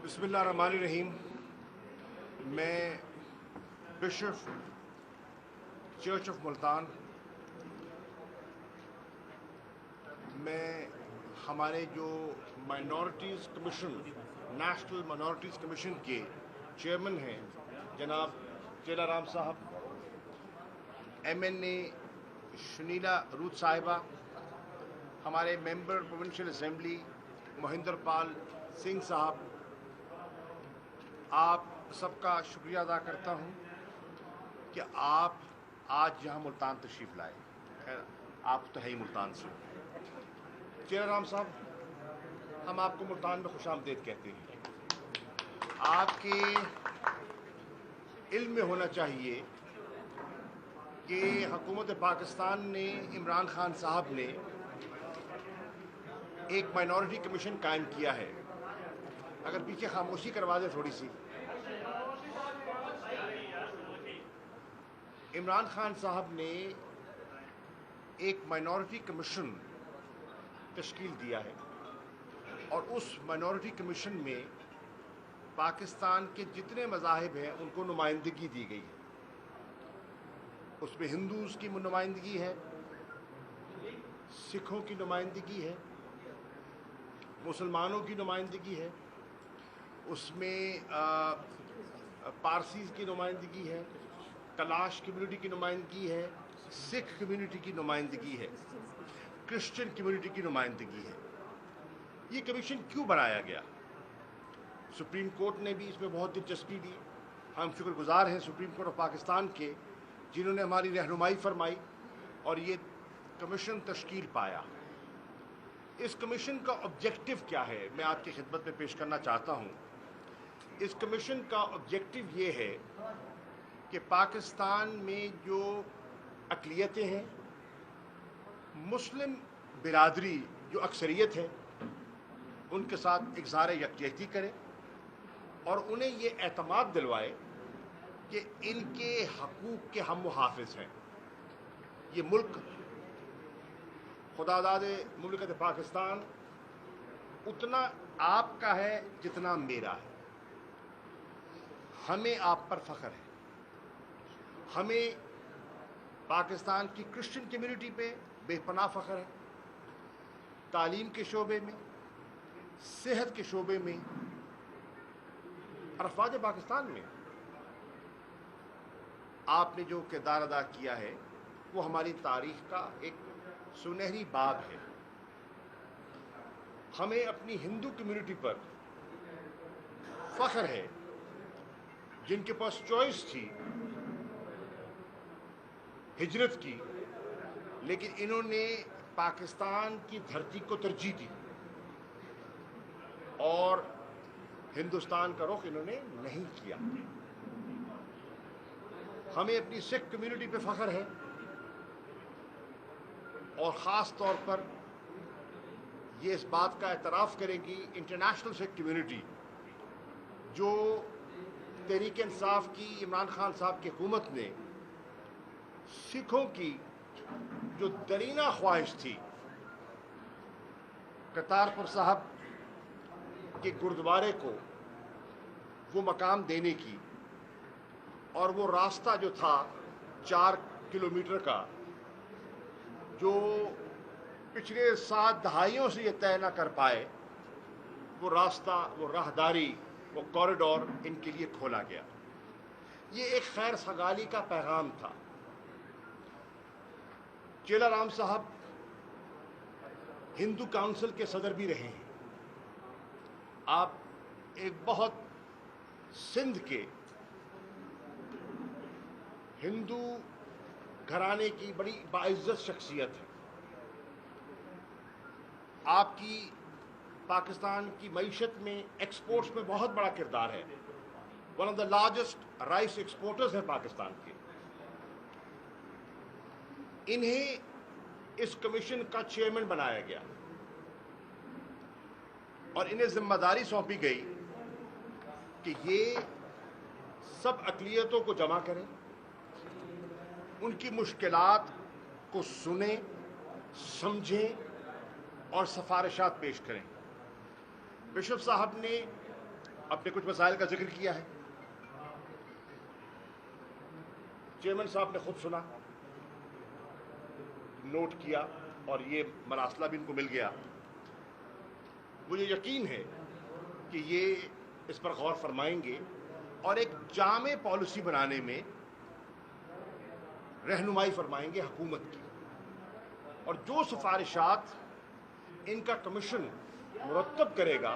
बिस्मिल्लाहिर्रहमानिर्रहीम। मैं bishop church of Multan में हमारे जो minorities commission, national minorities commission के चेयरमैन हैं जनाब चेलाराम साहब, MNA शनीला रूथ साहिबा, हमारे member provincial assembly Mohinder Pal Singh साहब, आप सबका शुक्रिया अदा करता हूं कि आप आज यहाँ मुल्तान तशरीफ़ लाए। खैर, आप तो है ही मुल्तान से। चेलाराम साहब, हम आपको मुल्तान में खुशामदीद कहते हैं। आपके इल्म में होना चाहिए कि हुकूमत पाकिस्तान ने, इमरान खान साहब ने एक माइनॉरिटी कमीशन कायम किया है। अगर पीछे खामोशी करवा दे थोड़ी सी। इमरान खान साहब ने एक माइनॉरिटी कमीशन तश्कील दिया है और उस माइनॉरिटी कमीशन में पाकिस्तान के जितने मज़ाहिब हैं उनको नुमाइंदगी दी गई है। उसमें हिंदूज़ की नुमाइंदगी है, सिखों की नुमाइंदगी है, मुसलमानों की नुमाइंदगी है, उसमें पारसीज़ की नुमाइंदगी है, कलाश कम्युनिटी की नुमाइंदगी है, सिख कम्युनिटी की नुमाइंदगी है, क्रिश्चियन कम्युनिटी की नुमाइंदगी है। ये कमीशन क्यों बनाया गया? सुप्रीम कोर्ट ने भी इसमें बहुत दिलचस्पी ली। हम शुक्रगुजार हैं सुप्रीम कोर्ट ऑफ पाकिस्तान के, जिन्होंने हमारी रहनुमाई फरमाई और ये कमीशन तश्कील पाया। इस कमीशन का ऑब्जेक्टिव क्या है, मैं आपकी खिदमत में पेश करना चाहता हूँ। इस कमीशन का ऑब्जेक्टिव ये है कि पाकिस्तान में जो अक़लियतें हैं, मुस्लिम बिरादरी जो अक्सरियत है, उनके साथ इज़हार यकजहती करे और उन्हें ये एतमाद दिलवाए कि इनके हकूक़ के हम मुहाफ़िज़ हैं। ये मुल्क खुदादाद मुल्कत पाकिस्तान उतना आपका है जितना मेरा है। हमें आप पर फ़ख्र है। हमें पाकिस्तान की क्रिश्चियन कम्युनिटी पे बेपनाह फ़ख्र है। तालीम के शोबे में, सेहत के शोबे में और अफवाज पाकिस्तान में आपने जो किरदार अदा किया है वो हमारी तारीख़ का एक सुनहरी बाब है। हमें अपनी हिंदू कम्युनिटी पर फ़ख्र है, जिनके पास चॉइस थी हिजरत की, लेकिन इन्होंने पाकिस्तान की धरती को तरजीह दी और हिंदुस्तान का रुख इन्होंने नहीं किया। हमें अपनी सिख कम्युनिटी पे फ़ख्र है और ख़ास तौर पर ये इस बात का एतराफ़ करेगी इंटरनेशनल सिख कम्युनिटी, जो तहरीक इंसाफ की इमरान खान साहब की हुकूमत ने सिखों की जो दरीना ख्वाहिश थी करतारपुर साहब के गुरुद्वारे को वो मकाम देने की, और वो रास्ता जो था 4 किलोमीटर का, जो पिछले 7 दहाइयों से ये तय न कर पाए, वो रास्ता, वो राहदारी, वो कॉरिडोर इनके लिए खोला गया। ये एक खैर सगाली का पैगाम था। चेलाराम साहब हिंदू काउंसिल के सदर भी रहे हैं। आप एक बहुत सिंध के हिंदू घराने की बड़ी बाइज्जत शख्सियत है। आपकी पाकिस्तान की मईशत में, एक्सपोर्ट्स में बहुत बड़ा किरदार है। One of the largest rice exporters हैं पाकिस्तान के। इन्हें इस कमीशन का चेयरमैन बनाया गया और इन्हें जिम्मेदारी सौंपी गई कि ये सब अक़लियतों को जमा करें, उनकी मुश्किलात को सुने, समझें और सिफारिशात पेश करें। बिशप साहब ने अपने कुछ मसाइल का जिक्र किया है। चेयरमैन साहब ने खुद सुना, नोट किया और ये मरासला भी इनको मिल गया। मुझे यकीन है कि ये इस पर गौर फरमाएंगे और एक जामे पॉलिसी बनाने में रहनुमाई फरमाएंगे हुकूमत की, और जो सिफारिशात इनका कमीशन मुरतब करेगा,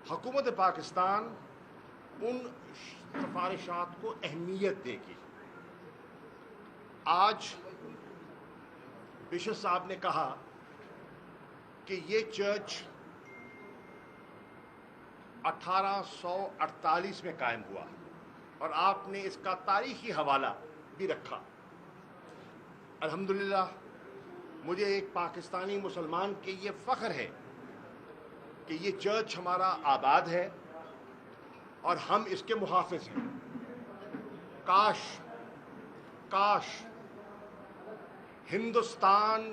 हुकूमत पाकिस्तान उन सिफारिशात को अहमियत देगी। आज बिशप साहब ने कहा कि ये चर्च 1848 में कायम हुआ और आपने इसका तारीखी हवाला भी रखा। अल्हम्दुलिल्लाह, मुझे एक पाकिस्तानी मुसलमान के ये फ़ख्र है कि ये चर्च हमारा आबाद है और हम इसके मुहाफ़िज़ हैं। काश हिंदुस्तान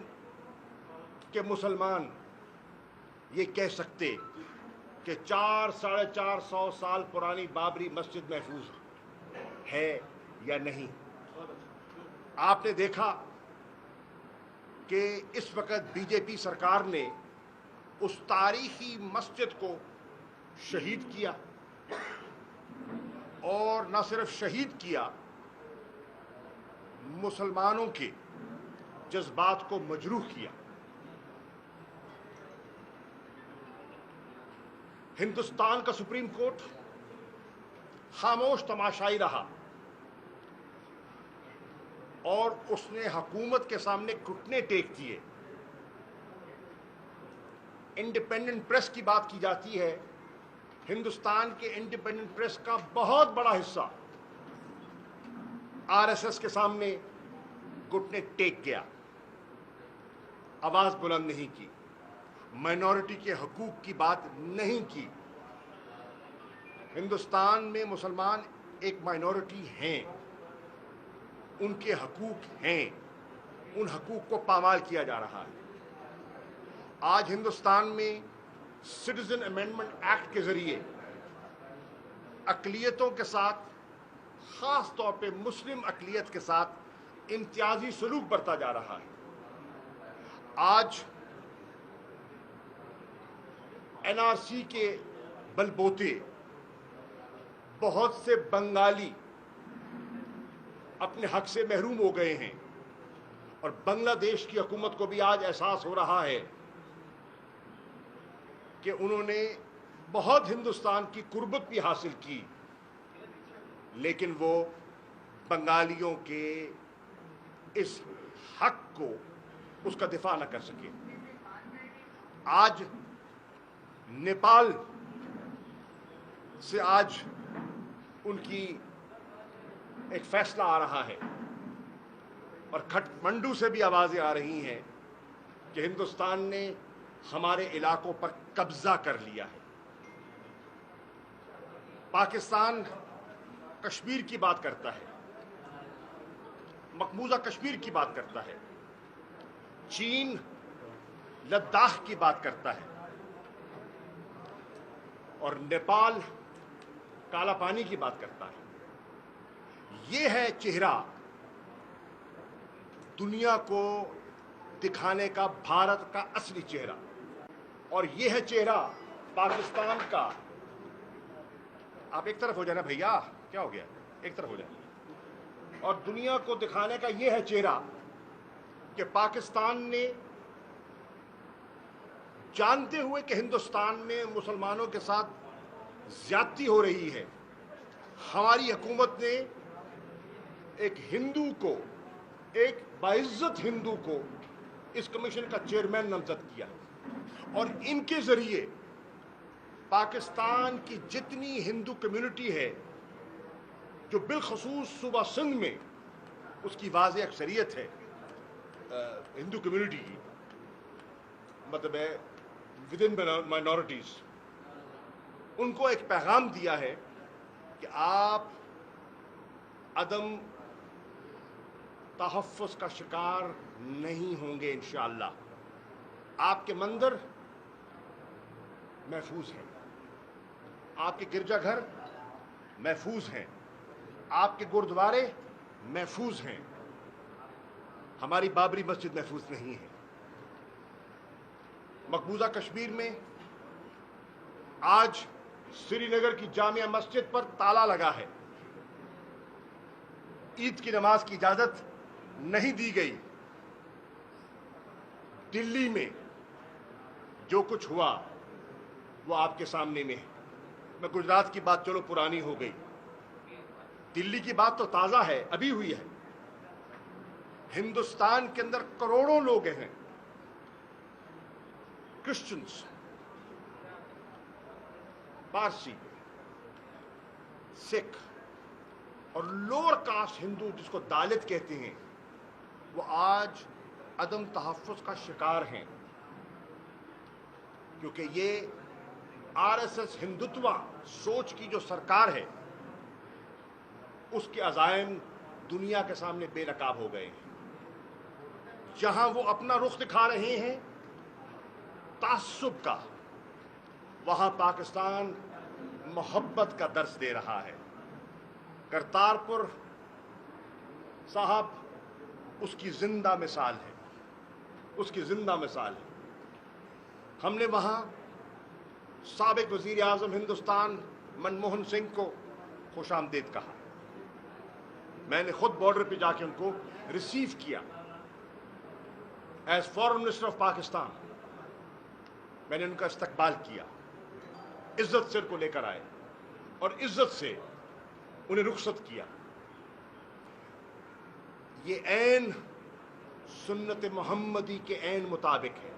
के मुसलमान ये कह सकते कि 400-450 साल पुरानी बाबरी मस्जिद महफूज है या नहीं। आपने देखा कि इस वक्त बीजेपी सरकार ने उस तारीखी मस्जिद को शहीद किया, और न सिर्फ शहीद किया, मुसलमानों के जज्बात को मजरूह किया। हिंदुस्तान का सुप्रीम कोर्ट खामोश तमाशाई रहा और उसने हुकूमत के सामने घुटने टेक दिए। इंडिपेंडेंट प्रेस की बात की जाती है। हिंदुस्तान के इंडिपेंडेंट प्रेस का बहुत बड़ा हिस्सा आरएसएस के सामने घुटने टेक गया, आवाज बुलंद नहीं की, माइनॉरिटी के हकूक की बात नहीं की। हिंदुस्तान में मुसलमान एक माइनॉरिटी हैं, उनके हकूक हैं, उन हकूक को पामाल किया जा रहा है। आज हिंदुस्तान में सिटीजन अमेंडमेंट एक्ट के जरिए अक़लियतों के साथ, खास तौर पे मुस्लिम अक़लियत के साथ इम्तियाजी सलूक बरता जा रहा है। आज एनआरसी के बलबोते बहुत से बंगाली अपने हक से महरूम हो गए हैं, और बांग्लादेश की हुकूमत को भी आज एहसास हो रहा है कि उन्होंने बहुत हिंदुस्तान की कुर्बत भी हासिल की, लेकिन वो बंगालियों के इस हक को, उसका दिफा न कर सके। आज नेपाल से आज उनकी एक फैसला आ रहा है, और काठमांडू से भी आवाजें आ रही हैं कि हिंदुस्तान ने हमारे इलाकों पर कब्जा कर लिया है। पाकिस्तान कश्मीर की बात करता है, मकबूजा कश्मीर की बात करता है, चीन लद्दाख की बात करता है, और नेपाल काला पानी की बात करता है। ये है चेहरा दुनिया को दिखाने का भारत का असली चेहरा, और ये है चेहरा पाकिस्तान का। आप एक तरफ हो जाना भैया, क्या हो गया, एक तरफ हो जाए। और दुनिया को दिखाने का ये है चेहरा कि पाकिस्तान ने, जानते हुए कि हिंदुस्तान में मुसलमानों के साथ ज्यादती हो रही है, हमारी हुकूमत ने एक हिंदू को, एक बाइज्जत हिंदू को इस कमीशन का चेयरमैन नामजद किया, और इनके जरिए पाकिस्तान की जितनी हिंदू कम्युनिटी है, जो बिलखसूस सूबा सिंध में उसकी वाज़ेह अक्सरियत है हिंदू कम्युनिटी की, मतलब है विद इन माइनॉरिटीज, उनको एक पैगाम दिया है कि आप अदम तहफ़्फ़ुज़ का शिकार नहीं होंगे इंशाअल्लाह। आपके मंदिर महफूज हैं, आपके गिरजा घर महफूज हैं, आपके गुरुद्वारे महफूज हैं, हमारी बाबरी मस्जिद महफूज नहीं है। मकबूजा कश्मीर में आज श्रीनगर की जामिया मस्जिद पर ताला लगा है, ईद की नमाज की इजाजत नहीं दी गई। दिल्ली में जो कुछ हुआ वो आपके सामने में है। मैं गुजरात की बात चलो पुरानी हो गई, दिल्ली की बात तो ताजा है, अभी हुई है। हिंदुस्तान के अंदर करोड़ों लोग हैं, क्रिश्चियंस, पारसी, सिख और लोअर कास्ट हिंदू जिसको दालित कहते हैं, वो आज अदम तहफ़्फ़ुज़ का शिकार हैं, क्योंकि ये आरएसएस हिंदुत्व सोच की जो सरकार है उसके अज़ाइम दुनिया के सामने बेनकाब हो गए हैं। जहां वो अपना रुख दिखा रहे हैं तास्सुब का, वहां पाकिस्तान मोहब्बत का दर्स दे रहा है। करतारपुर साहब उसकी जिंदा मिसाल है, उसकी जिंदा मिसाल है। हमने वहां साबिक वजीर आजम हिंदुस्तान मनमोहन सिंह को खुशामदीद कहा, मैंने खुद बॉर्डर पे जाके उनको रिसीव किया as foreign minister of Pakistan. मैंने उनका इस्तकबाल किया, इज्जत से उनको लेकर आए और इज्जत से उन्हें रुखसत किया। ये ऐन सुन्नत मोहम्मदी के ऐन मुताबिक है।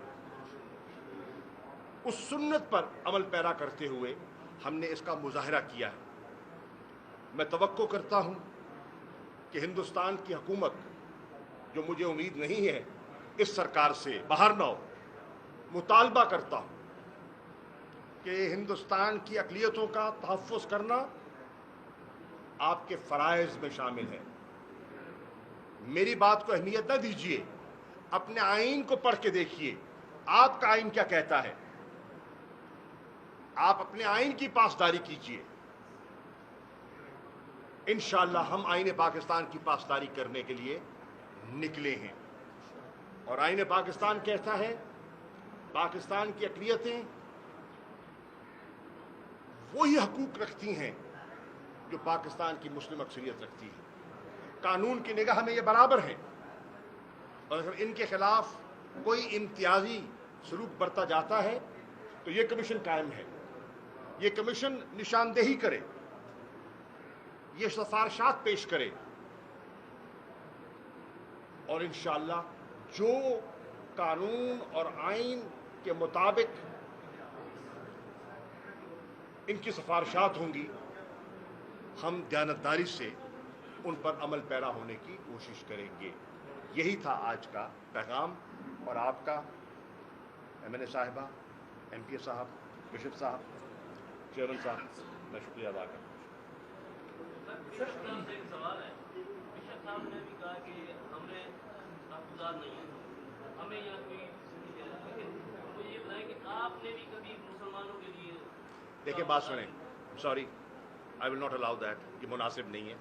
उस सुन्नत पर अमल पैरा करते हुए हमने इसका मुजाहरा किया है। मैं तवक्को करता हूं कि हिंदुस्तान की हुकूमत, जो मुझे उम्मीद नहीं है इस सरकार से बाहर ना हो, मुतालबा करता हूं कि हिंदुस्तान की अक़लियतों का तहफ़्फ़ुज़ करना आपके फ़राइज़ में शामिल है। मेरी बात को अहमियत न दीजिए, अपने आइन को पढ़ के देखिए, आपका आइन क्या कहता है। आप अपने आइन की पासदारी कीजिए, इंशाअल्लाह हम आइन पाकिस्तान की पासदारी करने के लिए निकले हैं। और आइन पाकिस्तान कहता है पाकिस्तान की अक़लियतें वही हकूक रखती हैं जो पाकिस्तान की मुस्लिम अक्सरियत रखती है। कानून की निगाह में ये बराबर हैं, और अगर इनके खिलाफ कोई इम्तियाजी सलूक बरता जाता है तो ये कमीशन कायम है। ये कमीशन निशानदेही करे, ये सिफारिशात पेश करे, और इंशाअल्लाह जो कानून और आइन के मुताबिक इनकी सिफारिशात होंगी, हम दयानतदारी से उन पर अमल पैरा होने की कोशिश करेंगे। यही था आज का पैगाम। और आपका एमएनए साहिबा, एमपीए साहब, बिशप साहब, चेयरमैन साहब, मैं शुक्रिया अदा करता हूँ। एक सवाल है, बिशप साहब ने भी कहा कि हमने तहफ़्फ़ुज़ात नहीं है, हमें यहाँ कोई मुझे ये बताएं कि आपने भी कभी मुसलमानों के लिए। देखिए बात सुने, sorry, I will not allow that, ये मुनासिब नहीं है।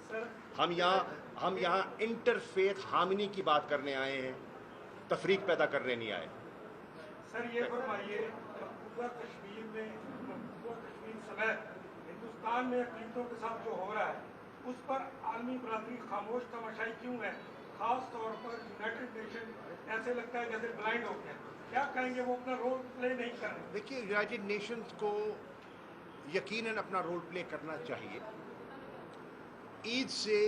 हम यहाँ इंटरफेथ हामिनी की बात करने आए हैं, तफरीक पैदा करने नहीं आए। सर ये फरमाइए, मकबूजा कश्मीर में, मकबूजा कश्मीर समेत हिंदुस्तान में अक़लीतों के साथ जो हो रहा है उस पर आलमी बरादरी खामोश तमाशाई क्यों है? खास तौर पर यूनाइटेड नेशन ऐसे लगता है जैसे ब्लाइंड हो गया। क्या कहेंगे, वो अपना रोल प्ले नहीं कर रहे? देखिए, यूनाइटेड नेशंस को यकीनन अपना रोल प्ले करना चाहिए। ईद से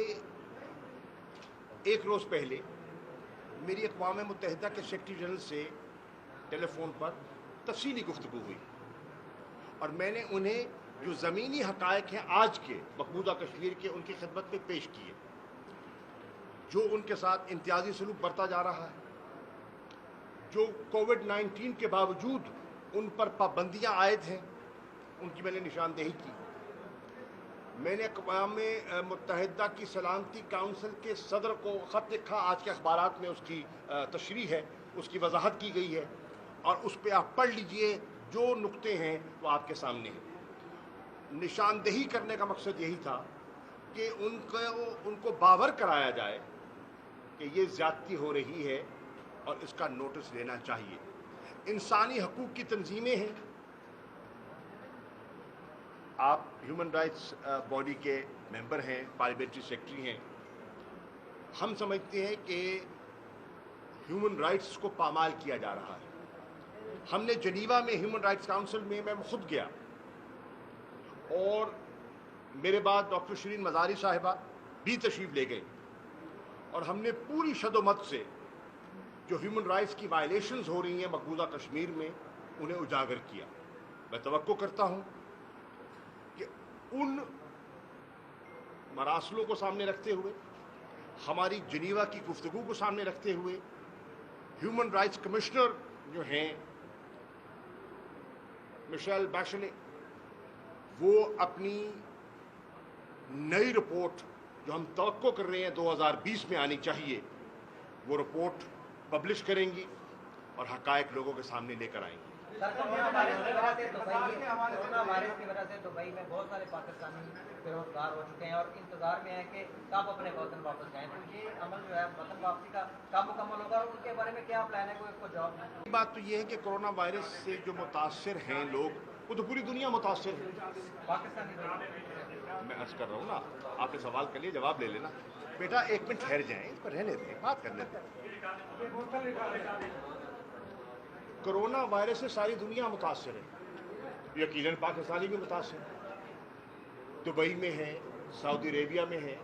एक रोज़ पहले मेरी अक़वाम मुत्तहिदा के सेक्रेटरी जनरल से टेलीफोन पर तफसीली गुफ्तगू हुई, और मैंने उन्हें जो ज़मीनी हक़ाइक़ हैं आज के मकबूजा कश्मीर के, उनकी खिदमत में पेश किए। जो उनके साथ इम्तियाजी सलूक बरता जा रहा है, जो कोविड-19 के बावजूद उन पर पाबंदियाँ आयद हैं, उनकी मैंने निशानदेही की। मैंने अक़वाम मुत्तहिदा की सलामती काउंसिल के सदर को ख़त लिखा, आज के अखबारात में उसकी तशरीह है, उसकी वजाहत की गई है, और उस पर आप पढ़ लीजिए, जो नुक्ते हैं वो आपके सामने हैं। निशानदेही करने का मकसद यही था कि उनको बावर कराया जाए कि ये ज़्यादती हो रही है और इसका नोटिस लेना चाहिए। इंसानी हकूक़ की तंजीमें हैं, आप ह्यूमन राइट्स बॉडी के मेंबर हैं, पार्लियामेंट्री सेक्रेटरी हैं, हम समझते हैं कि ह्यूमन राइट्स को पामाल किया जा रहा है। हमने जनीवा में ह्यूमन राइट्स काउंसिल में मैं खुद गया और मेरे बाद डॉक्टर शिरीन मज़ारी साहिबा भी तशरीफ़ ले गई और हमने पूरी शदोमत से जो ह्यूमन राइट्स की वायलेशंस हो रही हैं मकबूजा कश्मीर में उन्हें उजागर किया। मैं तवक्को करता हूँ कि उन मरासलों को सामने रखते हुए, हमारी जनीवा की गुफ्तगू को सामने रखते हुए, ह्यूमन राइट्स कमिश्नर जो हैं मिशेल बैशले, वो अपनी नई रिपोर्ट जो हम तवक्को कर रहे हैं 2020 में आनी चाहिए, वो रिपोर्ट पब्लिश करेंगी और हक़ाइक़ लोगों के सामने लेकर आएंगी। सर, कोरोना वायरस की वजह से दुबई में बहुत सारे पाकिस्तानी बेरोजगार हो चुके हैं और इंतजार में है कि कब अपने वतन वापस जाएं। तो ये अमल जो है वतन वापसी का कब मुकम्मल होगा और उनके बारे में क्या प्लान है? कोई जॉब? बात तो ये है कि कोरोना वायरस से जो मुतासिर हैं लोग, वो तो पूरी दुनिया मुतासिर है। पाकिस्तानी मैं अर्ज कर रहा हूँ ना, आपने सवाल कर लिया, जवाब ले लेना। बेटा एक मिनट ठहर जाएं, इसको रहने दें, बात कर लेते हैं। कोरोना वायरस से सारी दुनिया मुतासिर है, यकीनन पाकिस्तानी भी मुतासिर है, दुबई में है, सऊदी अरेबिया में है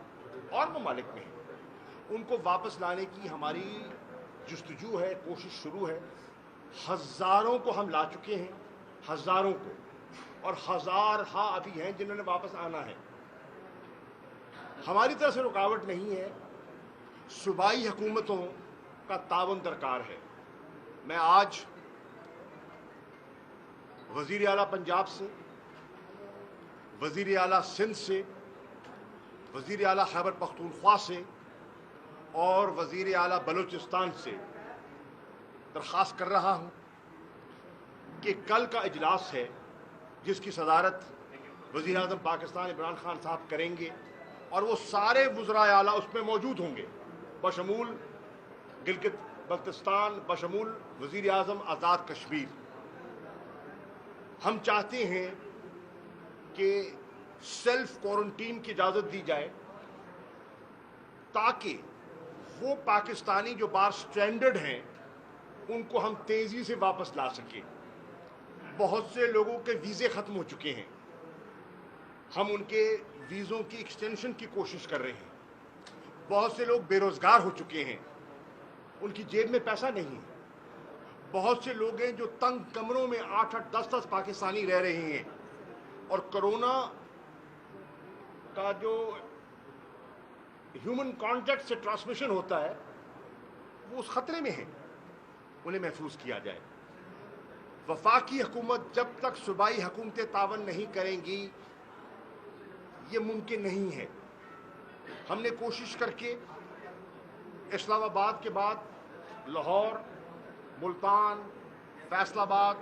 और ममालिक में है। उनको वापस लाने की हमारी जस्तजू है, कोशिश शुरू है। हज़ारों को हम ला चुके हैं, हज़ारों को, और हज़ार अभी हैं जिन्होंने वापस आना है। हमारी तरफ से रुकावट नहीं है, सूबाई हुकूमतों का तावन दरकार है। मैं आज वज़ीर आला पंजाब से, वज़ीर आला सिंध से, वज़ीर आला खैबर पख्तूनख्वा से और वज़ीर आला बलूचिस्तान से दरख्वास्त कर रहा हूँ कि कल का इजलास है जिसकी सदारत वज़ीर आज़म पाकिस्तान इमरान खान साहब करेंगे और वो सारे वज़राए आला उसमें मौजूद होंगे, बशमूल गिलगित बल्तिस्तान, बशमूल वज़ीर आज़म आज़ाद कश्मीर। हम चाहते हैं कि सेल्फ क्वारंटीन की इजाज़त दी जाए ताकि वो पाकिस्तानी जो बाहर स्ट्रैंडेड हैं उनको हम तेज़ी से वापस ला सकें। बहुत से लोगों के वीज़े ख़त्म हो चुके हैं, हम उनके वीज़ों की एक्सटेंशन की कोशिश कर रहे हैं। बहुत से लोग बेरोज़गार हो चुके हैं, उनकी जेब में पैसा नहीं है। बहुत से लोग हैं जो तंग कमरों में 8-8, 10-10 पाकिस्तानी रह रहे हैं और कोरोना का जो ह्यूमन कॉन्टैक्ट से ट्रांसमिशन होता है वो उस खतरे में है, उन्हें महफूज किया जाए। वफाकी हुकूमत जब तक सूबाई हुकूमतें तावन नहीं करेंगी ये मुमकिन नहीं है। हमने कोशिश करके इस्लामाबाद के बाद लाहौर, मुल्तान, फैसलाबाद,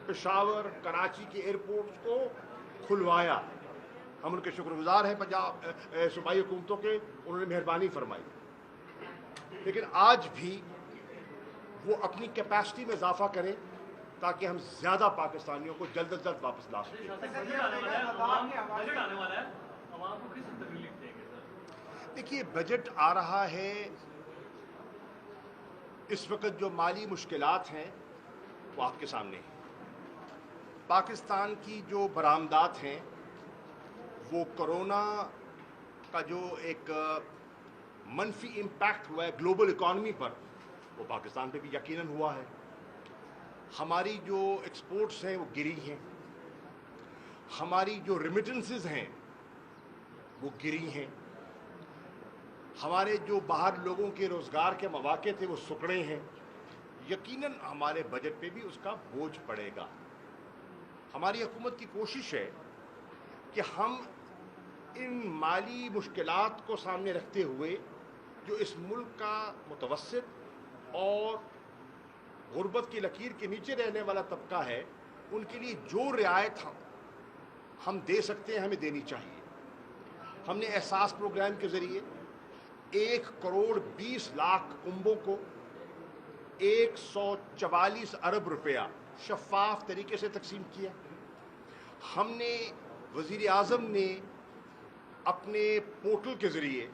पेशावर, कराची के एयरपोर्ट्स को खुलवाया। हम उनके शुक्रगुजार हैं पंजाब सूबाई हुकूमतों के, उन्होंने मेहरबानी फरमाई। लेकिन आज भी वो अपनी कैपेसिटी में इजाफा करें ताकि हम ज़्यादा पाकिस्तानियों को जल्द अज जल्द वापस ला सकें। देखिए, बजट आ रहा है, इस वक्त जो माली मुश्किलात हैं वो आपके सामने हैं। पाकिस्तान की जो बरामदात हैं वो कोरोना का जो एक मनफी इम्पैक्ट हुआ है ग्लोबल इकॉनमी पर, वो पाकिस्तान पे भी यकीनन हुआ है। हमारी जो एक्सपोर्ट्स हैं वो गिरी हैं, हमारी जो रेमिटेंसेस हैं वो गिरी हैं, हमारे जो बाहर लोगों के रोज़गार के मौके थे वो सुकड़े हैं। यकीनन हमारे बजट पे भी उसका बोझ पड़ेगा। हमारी हुकूमत की कोशिश है कि हम इन माली मुश्किलात को सामने रखते हुए जो इस मुल्क का मुतवस्सित और गुर्बत की लकीर के नीचे रहने वाला तबका है उनके लिए जो रियायत हम दे सकते हैं, हमें देनी चाहिए। हमने एहसास प्रोग्राम के ज़रिए 1,20,00,000 कुंभों को 144 अरब रुपया शफाफ तरीके से तकसीम किया। हमने वज़ीर आज़म ने अपने पोर्टल के ज़रिए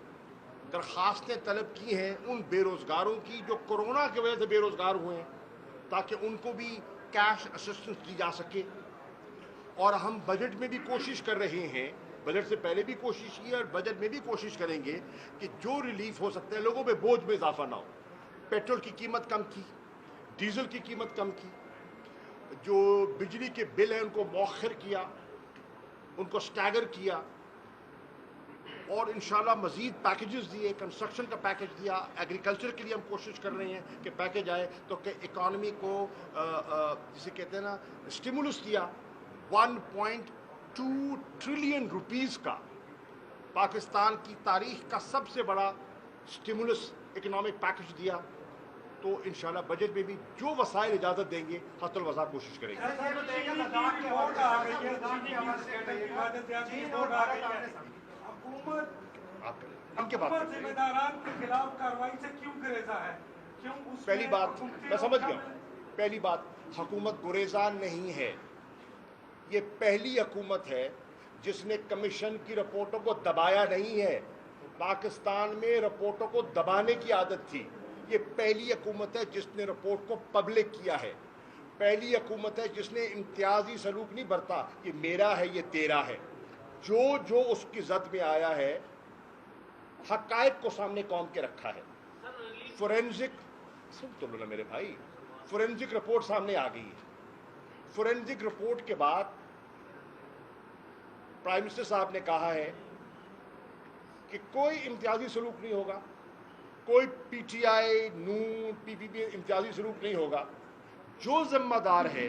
दरख्वास्तें तलब की हैं उन बेरोज़गारों की जो कोरोना की वजह से बेरोज़गार हुए हैं, ताकि उनको भी कैश असिस्टेंस दी जा सके। और हम बजट में भी कोशिश कर रहे हैं, बजट से पहले भी कोशिश की और बजट में भी कोशिश करेंगे कि जो रिलीफ हो सकता है, लोगों पे बोझ में इजाफा ना हो। पेट्रोल की कीमत कम की, डीजल की कीमत कम की, जो बिजली के बिल हैं उनको मौखर किया, उनको स्टैगर किया, और इंशाल्लाह मजीद पैकेजेस दिए, कंस्ट्रक्शन का पैकेज दिया। एग्रीकल्चर के लिए हम कोशिश कर रहे हैं कि पैकेज आए तो कि इकॉनमी को जिसे कहते हैं ना स्टिमुलस दिया। 1.2 ट्रिलियन रुपीस का पाकिस्तान की तारीख का सबसे बड़ा स्टिमुलस इकोनॉमिक पैकेज दिया। तो इंशाल्लाह बजट में भी जो वसाइल इजाज़त देंगे हतुल वसा कोशिश करेंगे। हुकूमत जिम्मेदारान के खिलाफ कार्रवाई से क्यों गुरेजा है? क्यों उसमें पहली बात मैं समझ गया। पहली बात, हुकूमत गुरेजा नहीं है। ये पहली हुकूमत है जिसने कमीशन की रिपोर्टों को दबाया नहीं है। पाकिस्तान में रिपोर्टों को दबाने की आदत थी। ये पहली हुकूमत है जिसने रिपोर्ट को पब्लिक किया है। पहली हुकूमत है जिसने इम्तियाजी सलूक नहीं बरता कि मेरा है ये तेरा है। जो उसकी जद में आया है, हकायक को सामने कौम के रखा है। फोरेंसिक सुन तो लो ना मेरे भाई, फोरेंसिक रिपोर्ट सामने आ गई है। फोरेंसिक रिपोर्ट के बाद प्राइम मिनिस्टर साहब ने कहा है कि कोई इम्तियाजी सलूक नहीं होगा, कोई पीटीआई, नून, पीपीपी इम्तियाजी सलूक नहीं होगा। जो जिम्मेदार है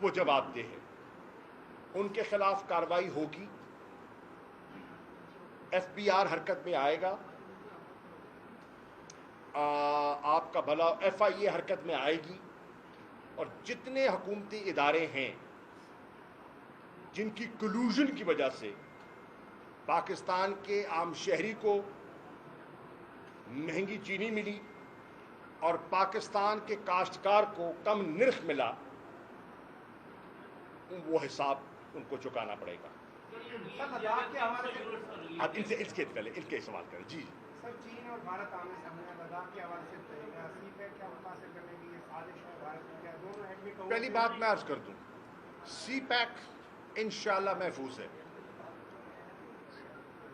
वो जवाबदेह है, उनके खिलाफ कार्रवाई होगी। एफबीआर हरकत में आएगा, आपका भला एफआईए हरकत में आएगी, और जितने हुकूमती इदारे हैं जिनकी कलूजन की वजह से पाकिस्तान के आम शहरी को महंगी चीनी मिली और पाकिस्तान के काश्तकार को कम निर्ख मिला, वो हिसाब उनको चुकाना पड़ेगा। अब इनके पहले इनके सवाल करें। जी सर, चीन और भारत आमने सामने लद्दाख के हवाले से सीपैक क्या मुतासिर करने की ये साजिश है भारत में, क्या दोनों एडमिट हो? पहली बात मैं अर्ज कर दूं, सीपैक इंशाल्लाह महफूज है।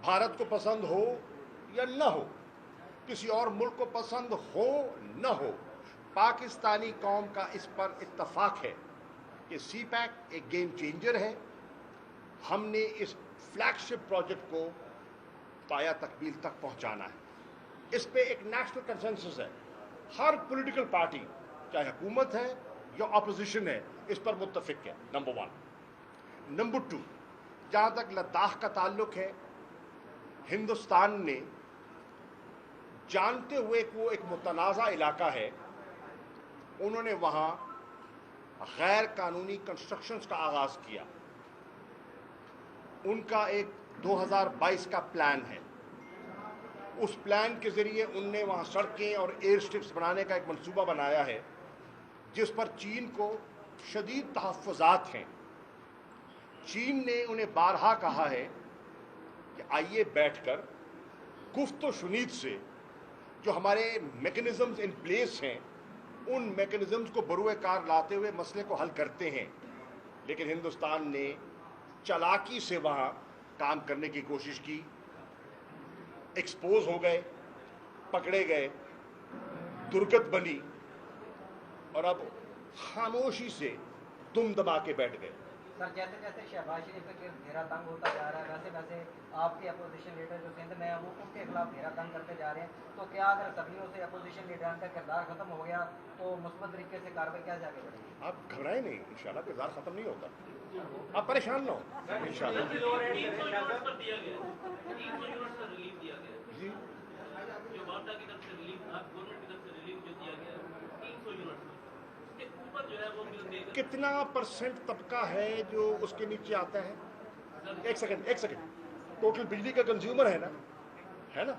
भारत को पसंद हो या न हो, किसी और मुल्क को पसंद हो न हो, पाकिस्तानी कौम का इस पर इत्तफाक है कि सीपैक एक गेम चेंजर है। हमने इस फ्लैगशिप प्रोजेक्ट को पाया तकमील तक पहुंचाना है। इस पे एक नेशनल कंसेंसस है। हर पॉलिटिकल पार्टी, चाहे हुकूमत है या अपोजिशन है, इस पर मुत्तफिक है। नंबर 1। नंबर 2, जहां तक लद्दाख का ताल्लुक है, हिंदुस्तान ने जानते हुए कि वो एक मुतनाज़ा इलाका है, उन्होंने वहां गैर कानूनी कंस्ट्रक्शंस का आगाज किया। उनका एक 2022 का प्लान है। उस प्लान के जरिए उनने वहां सड़कें और एयर स्ट्रिप्स बनाने का एक मंसूबा बनाया है, जिस पर चीन को शदीद तहफ़्फ़ुज़ात हैं। चीन ने उन्हें बारहा कहा है कि आइए बैठकर गुफ्त व शुनीद से जो हमारे मैकेनिज़म्स इन प्लेस हैं, उन मैकेनिज़म्स को बरूए कार लाते हुए मसले को हल करते हैं। लेकिन हिंदुस्तान ने चालाकी से वहाँ काम करने की कोशिश की, एक्सपोज हो गए, पकड़े गए, दुर्गत बनी, और अब खामोशी से दुम दबा के बैठ गए। सर, जैसे जैसे शहबाज शरीफ का केस घेरा तंग होता जा रहा है, वैसे वैसे आपके अपोजिशन लीडर जो सिंध में हैं वो उनके खिलाफ घेरा तंग करते जा रहे हैं। तो क्या अगर सदियों से अपोजिशन लीडर का किरदार खत्म हो गया तो मुस्बत तरीके से कार्रवाई क्या जाके बढ़ेगी? आप घबराए नहीं, इंशाल्लाह किरदार खत्म नहीं होगा। आप परेशान ना हो, इंशाल्लाह। 300 यूनिट पर दिया गया, 300 यूनिट का रिलीफ दिया गया जी, जो वार्ता की तरफ से रिलीफ, गवर्नमेंट की तरफ से रिलीफ जो दिया गया 300 यूनिट ऊपर जो है वो बिल देकर कितना परसेंट तबका है जो उसके नीचे आता है? एक सेकंड, टोटल बिजली का कंज्यूमर है ना,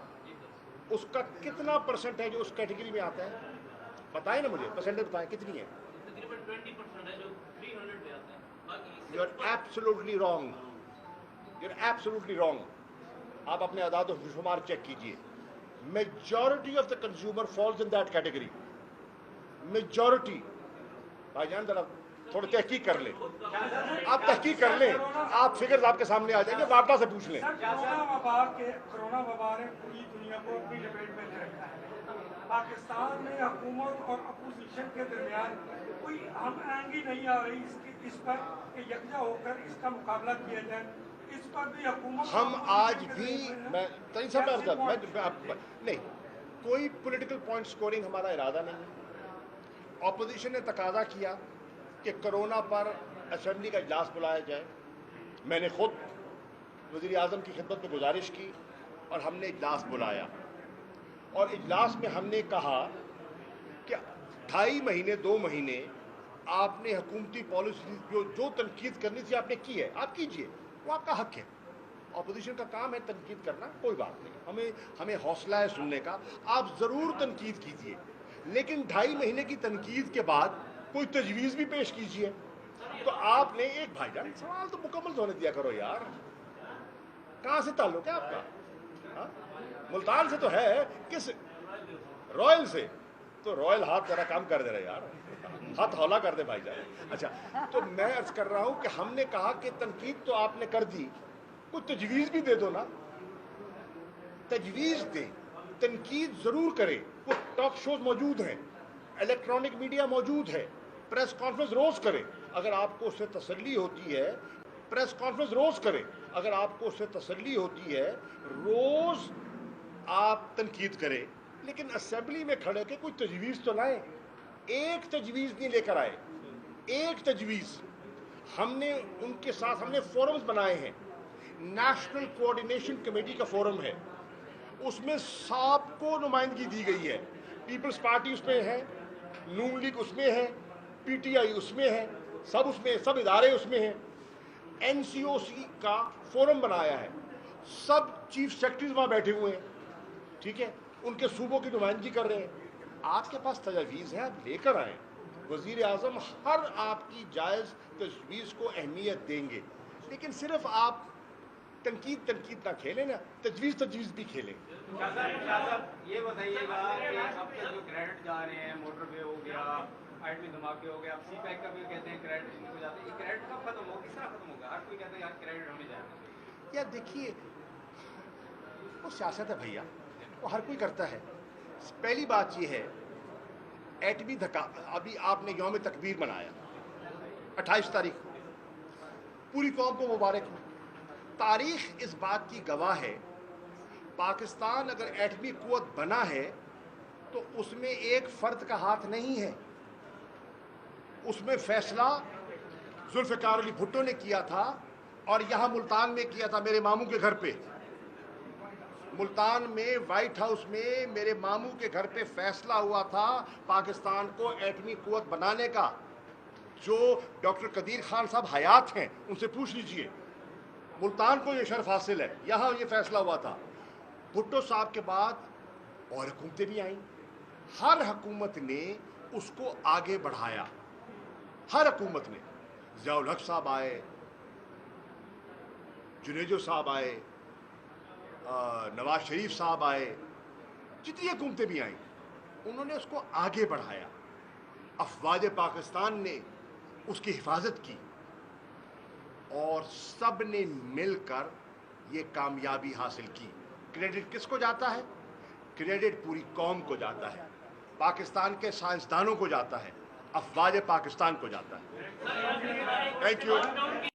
उसका कितना परसेंट है जो उस कैटेगरी में आता है? बताएं ना मुझे, परसेंटेज बताएं कितनी है? तकरीबन 20% है जो 300 पे आता है, बाकी यू आर एब्सोल्युटली रॉन्ग। आप अपने आदाद और शुमार चेक कीजिए। Majority of the consumer falls in that category. Majority. भाईजान जरा थोड़ी तहकीक कर लें, आप तहकीक कर लें, आप फिगर्स आपके सामने आ जाएंगे, वार्ता से पूछ लें। कोरोना वबा ने पूरी दुनिया को अपनी लपेट में ले रखा है। पाकिस्तान में हुकूमत और अपोजिशन के दरमियान कोई हम एंगी नहीं आ रही इस पर कि यकजा होकर इसका मुकाबला किया जाए। इस पर भी हुकूमत हम आज भी नहीं, कोई पॉलिटिकल पॉइंट स्कोरिंग हमारा इरादा नहीं है। ऑपोजिशन ने तकाजा किया कि कोरोना पर असेंबली का इजलास बुलाया जाए। मैंने खुद वज़ीर आज़म की खिदमत में गुजारिश की और हमने इजलास बुलाया, और इजलास में हमने कहा कि 2.5 महीने 2 महीने आपने हुकूमती पॉलिसी जो तनकीद करनी थी आपने की है, आप कीजिए, वो आपका हक है। अपोजिशन का काम है तनकीद करना, कोई बात नहीं, हमें हौसला है सुनने का, आप ज़रूर तनकीद कीजिए, लेकिन 2.5 महीने की तनकीद के बाद कोई तजवीज़ भी पेश कीजिए। तो आपने एक भाईजान सवाल तो मुकम्मल होने दिया करो यार, कहाँ से ताल्लुक है आपका? हाँ? मुल्तान से तो है, किस रॉयल से? तो रॉयल हाथ जरा काम कर दे रहे यार, हाथ हौला कर दे भाईजान। अच्छा, तो मैं अर्ज कर रहा हूं कि हमने कहा कि तनकीद तो आपने कर दी, कुछ तजवीज़ भी दे दो ना, तजवीज़ दे, तनकीद ज़रूर करे। वो टॉक शोज मौजूद हैं, इलेक्ट्रॉनिक मीडिया मौजूद है, प्रेस कॉन्फ्रेंस रोज़ करे, अगर आपको उससे तसल्ली होती है, प्रेस कॉन्फ्रेंस रोज़ करे, अगर आपको उससे तसल्ली होती है, रोज़ आप तनकीद करें, लेकिन असेंबली में खड़े के कोई तजवीज़ तो लाएं। एक तजवीज़ नहीं लेकर आए, एक तजवीज़। हमने उनके साथ हमने फोरम्स बनाए हैं, नेशनल कोऑर्डिनेशन कमेटी का फोरम है, उसमें सबको नुमाइंदगी दी गई है। पीपल्स पार्टी उसमें है, नून लीग उसमें है, पीटीआई उसमें है, सब उसमें, सब इदारे उसमें हैं। एनसीओसी का फोरम बनाया है, सब चीफ सेक्रेटरीज वहाँ बैठे हुए हैं, ठीक है, उनके सूबों की नुमाइंदगी कर रहे हैं। आपके पास तजवीज़ है, आप लेकर आएँ। वज़ीर आज़म हर आपकी जायज़ तजवीज़ को अहमियत देंगे, लेकिन सिर्फ आप तनकीद ना खेलें ना, तजवीज़ भी खेलें। ये बताइएगा कि अब तक जो क्रेडिट जा रहे हैं, मोटरवे हो गया, आईटी धमाके हो गया, अब सीपैक का भी कहते हैं क्रेडिट इनको जाते हैं, ये क्रेडिट कब खत्म होगा, किस तरह खत्म होगा? हर कोई कहता है यार क्रेडिट हमें जाए। यार देखिए, वो सियासत है भैया, वो हर कोई करता है। पहली बात ये है, एटमी धक्का, अभी आपने यौम तकबीर मनाया 28 तारीख को, पूरी कौम को मुबारक हो। तारीख इस बात की गवाह है, पाकिस्तान अगर एटमी कुव्वत बना है तो उसमें एक फर्द का हाथ नहीं है, उसमें फैसला जुल्फ़िकार अली भुट्टो ने किया था, और यहाँ मुल्तान में किया था, मेरे मामू के घर पे, मुल्तान में व्हाइट हाउस में मेरे मामू के घर पे फैसला हुआ था पाकिस्तान को एटमी कुव्वत बनाने का। जो डॉक्टर कदीर खान साहब हयात हैं उनसे पूछ लीजिए, मुल्तान को ये शर्फ हासिल है, यहाँ ये फैसला हुआ था। भुट्टो साहब के बाद और हुकूमतें भी आईं, हर हुकूमत ने उसको आगे बढ़ाया, हर हुकूमत ने। ज़ियाउल हक साहब आए, जुनेजो साहब आए, नवाज शरीफ साहब आए, जितनी हुकूमतें भी आईं, उन्होंने उसको आगे बढ़ाया। अफवाज पाकिस्तान ने उसकी हिफाजत की, और सब ने मिलकर ये कामयाबी हासिल की। क्रेडिट किसको जाता है? क्रेडिट पूरी कौम को जाता है, पाकिस्तान के साइंसदानों को जाता है, अफवाज पाकिस्तान को जाता है। Thank you.